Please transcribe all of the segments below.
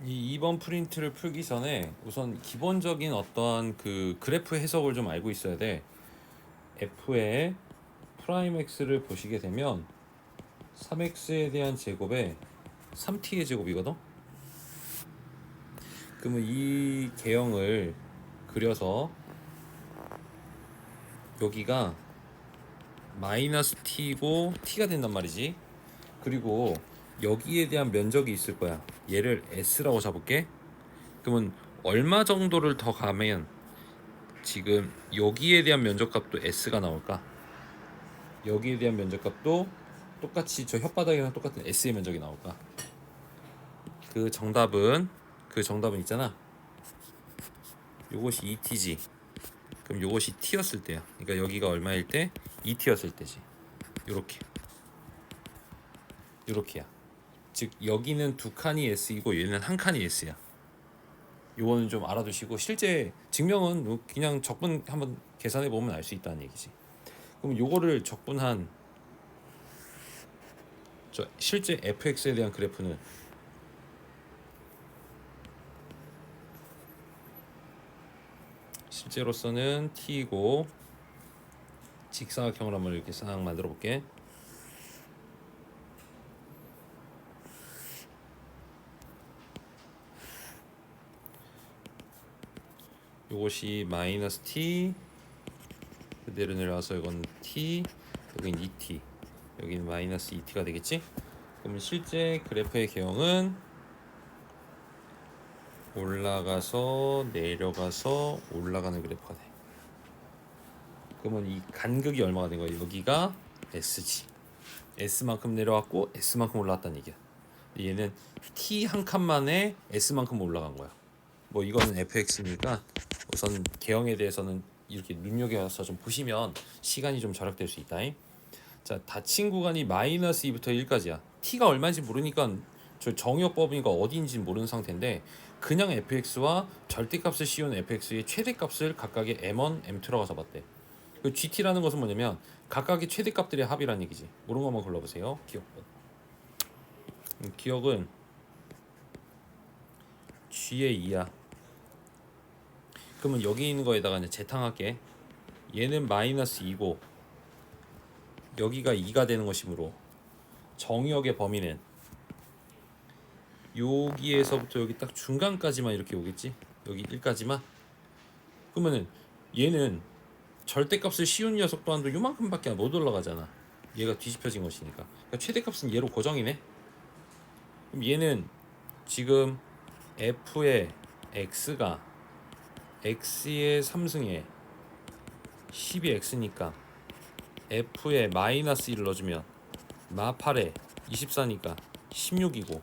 이 2번 프린트를 풀기 전에 우선 기본적인 어떠한 그 그래프 해석을 좀 알고 있어야 돼. f의 프라임 x를 보시게 되면 3x에 대한 제곱에 3t의 제곱이거든. 그러면 이 개형을 그려서 여기가 마이너스 t고 t가 된단 말이지. 그리고 여기에 대한 면적이 있을 거야. 얘를 s라고 잡을게. 그러면 얼마 정도를 더 가면 지금 여기에 대한 면적값도 s가 나올까? 여기에 대한 면적값도 똑같이 저 혓바닥이랑 똑같은 s의 면적이 나올까? 그 정답은 있잖아. 요것이 2t지. 그럼 요것이 t였을 때야. 그러니까 여기가 얼마일 때? 2t였을 때지. 요렇게야. 즉 여기는 두 칸이 s이고 얘는 한 칸이 s야. 요거는 좀 알아두시고, 실제 증명은 그냥 적분 한번 계산해 보면 알 수 있다는 얘기지. 그럼 요거를 적분한 저 실제 fx에 대한 그래프는 실제로서는 t이고, 직사각형을 한번 이렇게 싹 만들어 볼게. 요것이 마이너스 t, 그대로 내려와서 이건 t, 여긴 2t, 여기는 마이너스 2t가 되겠지? 그러면 실제 그래프의 개형은 올라가서 내려가서 올라가는 그래프가 돼. 그러면 이 간극이 얼마가 된 거야? 여기가 s지. s만큼 내려왔고 s만큼 올라왔다는 얘기야. 얘는 t 한 칸만에 s만큼 올라간 거야. 뭐 이거는 fx니까 우선 개형에 대해서는 이렇게 눈여겨서 좀 보시면 시간이 좀 절약될 수 있다. 자, 닫힌 구간이 마이너스 2부터 1까지야. t가 얼마인지 모르니까 저 정의역법이니까 어디인지 모르는 상태인데, 그냥 fx와 절대값을 씌운 fx의 최대값을 각각의 m1, m2라고 잡았대. 그 gt라는 것은 뭐냐면 각각의 최대값들의 합이라는 얘기지. 모르는 것만 골라보세요. 기억은 g의 2야. 그러면 여기 있는 거에다가 이제 재탕할게. 얘는 마이너스 2고 여기가 2가 되는 것이므로 정의역의 범위는 여기에서부터 여기 딱 중간까지만 이렇게 오겠지. 여기 1까지만. 그러면은 얘는 절대값을 씌운 녀석 또한도 요만큼밖에 못 올라가잖아. 얘가 뒤집혀진 것이니까. 그러니까 최대값은 얘로 고정이네. 그럼 얘는 지금 f의 x가 x의 3승에 10이 x니까 f에 마이너스 1을 넣어주면 마8에 24니까 16이고,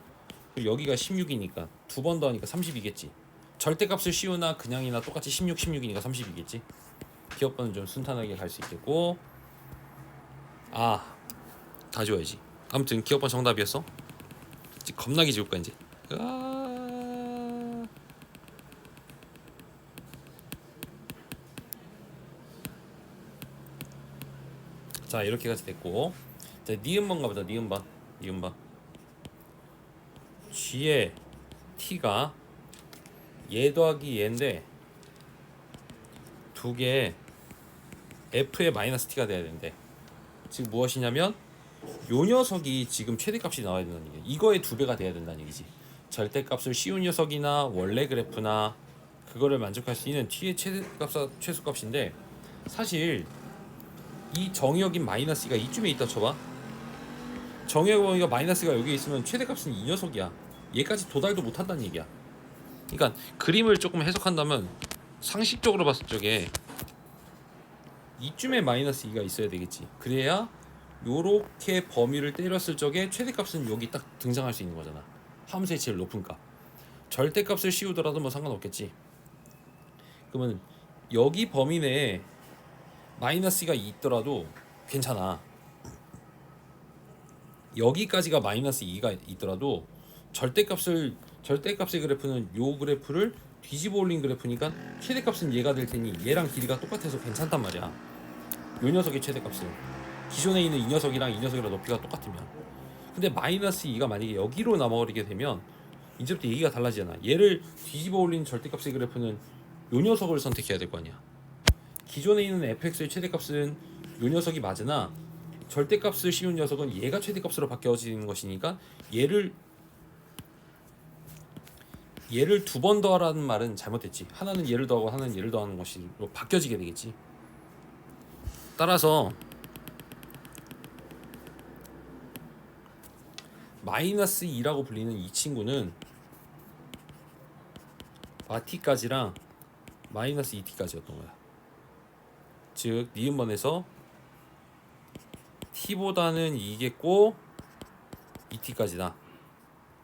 여기가 16이니까 두 번 더하니까 30이겠지. 절대값을 씌우나 그냥이나 똑같이 16이니까 30이겠지. 기억번은 좀 순탄하게 갈 수 있겠고, 다 지워야지. 아무튼 기억번 정답이었어. 이제 겁나게 지울 거야 이제. 자, 이렇게까지 됐고, 자, 니은번 가보자. 니은번 g의 t가 얘 더하기 얘인데 두 개의 f의 마이너스 t가 돼야 되는데, 지금 무엇이냐면 요 녀석이 지금 최대값이 나와야 된다는 얘기야. 이거의 두 배가 돼야 된다는 얘기지. 절대값을 씌운 녀석이나 원래 그래프나 그거를 만족할 수 있는 t의 최대값과 최소값인데, 사실 이 정의역인 마이너스가 이쯤에 있다 쳐봐. 정의역이 마이너스가 여기 있으면 최대값은 이 녀석이야. 얘까지 도달도 못한다는 얘기야. 그러니까 그림을 조금 해석한다면 상식적으로 봤을 적에 이쯤에 마이너스 2가 있어야 되겠지. 그래야 요렇게 범위를 때렸을 적에 최대값은 여기 딱 등장할 수 있는 거잖아. 함수의 제일 높은 값. 절대값을 씌우더라도 뭐 상관없겠지. 그러면 여기 범위 내에 마이너스가 있더라도 괜찮아. 여기까지가 마이너스 2가 있더라도 절대값의 그래프는 요 그래프를 뒤집어 올린 그래프니까 최대값은 얘가 될 테니 얘랑 길이가 똑같아서 괜찮단 말이야. 요 녀석의 최대값은 기존에 있는 이 녀석이랑 이 녀석이랑 높이가 똑같으면. 근데 마이너스 2가 만약에 여기로 남아버리게 되면 이제부터 얘기가 달라지잖아. 얘를 뒤집어 올린 절대값의 그래프는 요 녀석을 선택해야 될 거 아니야. 기존에 있는 fx의 최대값은 요 녀석이 맞으나 절대값을 씌운 녀석은 얘가 최대값으로 바뀌어지는 것이니까 얘를 두 번 더하라는 말은 잘못됐지. 하나는 얘를 더하고 하나는 얘를 더하는 것으로 바뀌어지게 되겠지. 따라서 마이너스 2라고 불리는 이 친구는 t까지랑 마이너스 2t까지였던 거야. 즉 니은번에서 t보다는 2겠고 2t까지다.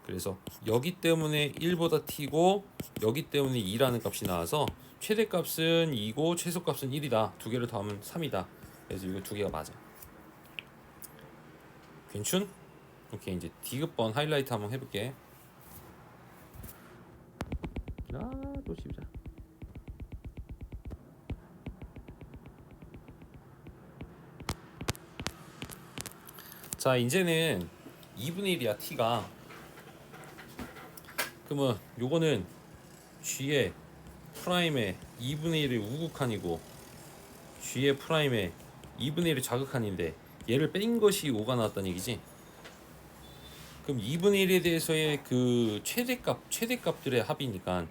그래서 여기 때문에 1보다 t고 여기 때문에 2라는 값이 나와서 최대값은 2고 최소값은 1이다. 두 개를 더하면 3이다. 그래서 이거 두 개가 맞아. 괜춘? 오케이, 이제 D급번 하이라이트 한번 해볼게. 또 씹자. 자, 이제는 2분의 1이야 t가. 그러면 요거는 g의 프라임의 2분의 1의 우극한이고 g의 프라임의 2분의 1의 좌극한인데 얘를 뺀 것이 5가 나왔다는 얘기지. 그럼 2분의 1에 대해서의 그 최대값들의 합이니까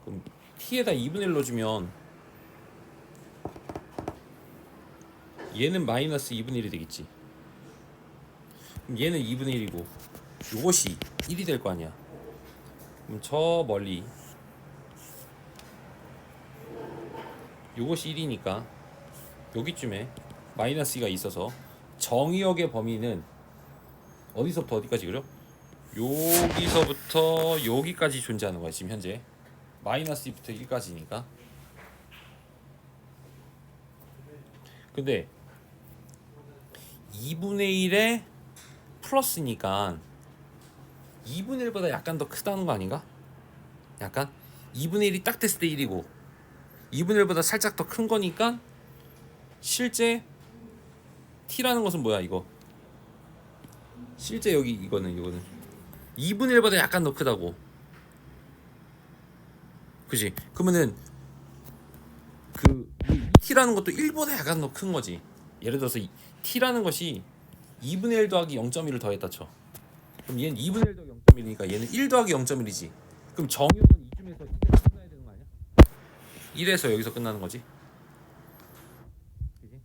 그럼 t에다 2분의 1 넣어주면 얘는 마이너스 2분의 1이 되겠지. 그럼 얘는 2분의 1이고 요것이 1이 될 거 아니야. 그럼 저 멀리 요것이 1이니까 여기쯤에 마이너스 2가 있어서 정의역의 범위는 어디서부터 어디까지 그려? 여기서부터 여기까지 존재하는 거야 지금 현재. 마이너스 2부터 1까지니까. 근데 2분의 1에 플러스니까 2분의 1보다 약간 더 크다는 거 아닌가? 약간 2분의 1이 딱 됐을 때 1이고 2분의 1보다 살짝 더 큰 거니까 실제 t라는 것은 뭐야 이거? 실제 여기 이거는 2분의 1보다 약간 더 크다고. 그지? 그러면은 그 t라는 것도 1보다 약간 더 큰 거지. 예를 들어서 t라는 것이 2분의 1 더하기 0.1을 더했다 쳐. 그럼 얘는 2분의 1 더하기 0.1이니까 얘는 1 더하기 0.1이지. 그럼 정의역은 이쯤에서 1에서 끝나야 되는 거 아니야? 1에서 여기서 끝나는 거지. 그지?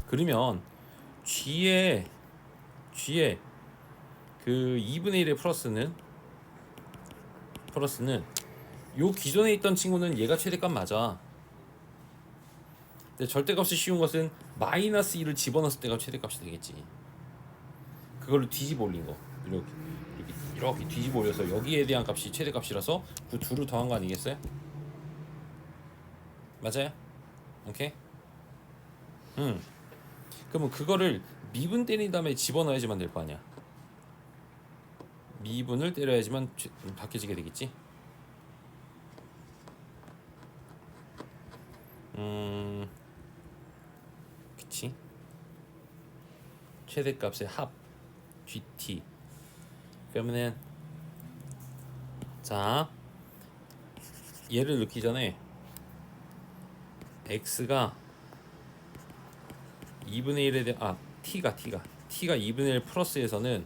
그러면 G의 그 2분의 1의 플러스는 요 기존에 있던 친구는 얘가 최대값 맞아. 근데 절대값이 쉬운 것은 마이너스 2를 집어넣었을 때가 최대값이 되겠지. 그걸로 뒤집어 올린 거. 이렇게 뒤집어 올려서 여기에 대한 값이 최대값이라서 그 둘을 더한 거 아니겠어요? 맞아요? 오케이? 그러면 그거를 미분 때린 다음에 집어넣어야지만 될 거 아니야. 미분을 때려야지만 바뀌어지게 되겠지. 그치? 최대값의 합 GT. 그러면은 자 얘를 넣기 전에 x가 2분의 1에 대한 t가 2분의 1 플러스에서는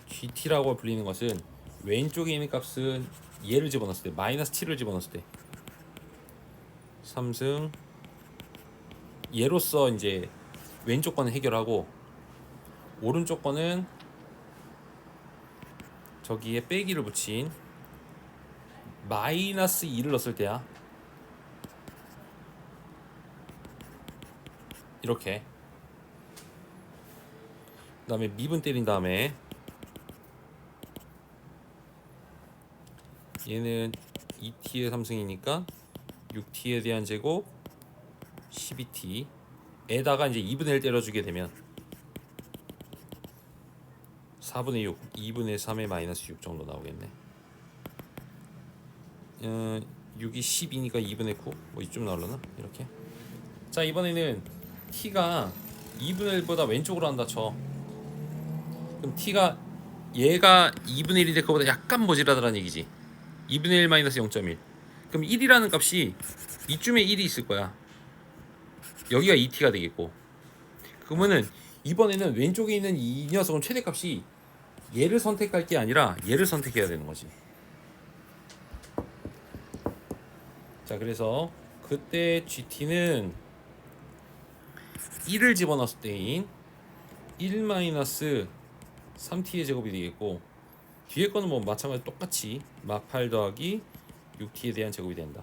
GT라고 불리는 것은 왼쪽에 있는 값은 얘를 집어넣었을 때 마이너스 t를 집어넣었을 때 3승 얘로서 이제 왼쪽 거는 해결하고 오른쪽 거는 저기에 빼기를 붙인 마이너스 2를 넣었을 때야. 이렇게 그 다음에 미분 때린 다음에 얘는 2t의 3승이니까 6t에 대한 제곱 12t 에다가 이제 2분의 1 때려주게 되면 4분의 6 2분의 3의 마이너스 6 정도 나오겠네. 6이 10이니까 2분의 9 뭐 이쯤 나오려나? 이렇게. 자 이번에는 t가 2분의 1보다 왼쪽으로 한다 쳐. 그럼 t가 얘가 2분의 1이 될 거보다 약간 모자라다는 얘기지. 2분의 1 마이너스 0.1. 그럼 1이라는 값이 이쯤에 1이 있을 거야. 여기가 2t가 되겠고. 그러면은 이번에는 왼쪽에 있는 이 녀석은 최대값이 얘를 선택할 게 아니라 얘를 선택해야 되는 거지. 자, 그래서 그때 GT는 1을 집어넣었을 때인 1 마이너스 3t의 제곱이 되겠고, 뒤에 거는 뭐 마찬가지로 똑같이 막 8 더하기 6t에 대한 제곱이 된다.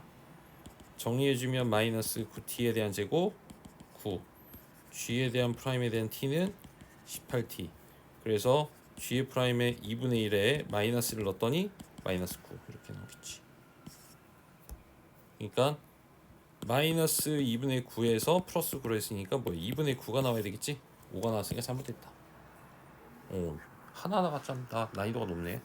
정리해주면 마이너스 9t에 대한 제곱 9, g에 대한 프라임에 대한 t는 18t. 그래서 g의 프라임의 2분의 1에 마이너스를 넣었더니 마이너스 9 이렇게 나오겠지. 그러니까 마이너스 2분의 9에서 플러스 9로 했으니까 뭐 2분의 9가 나와야 되겠지. 5가 나왔으니까 잘못됐다. 하나하나가 참 다 난이도가 높네.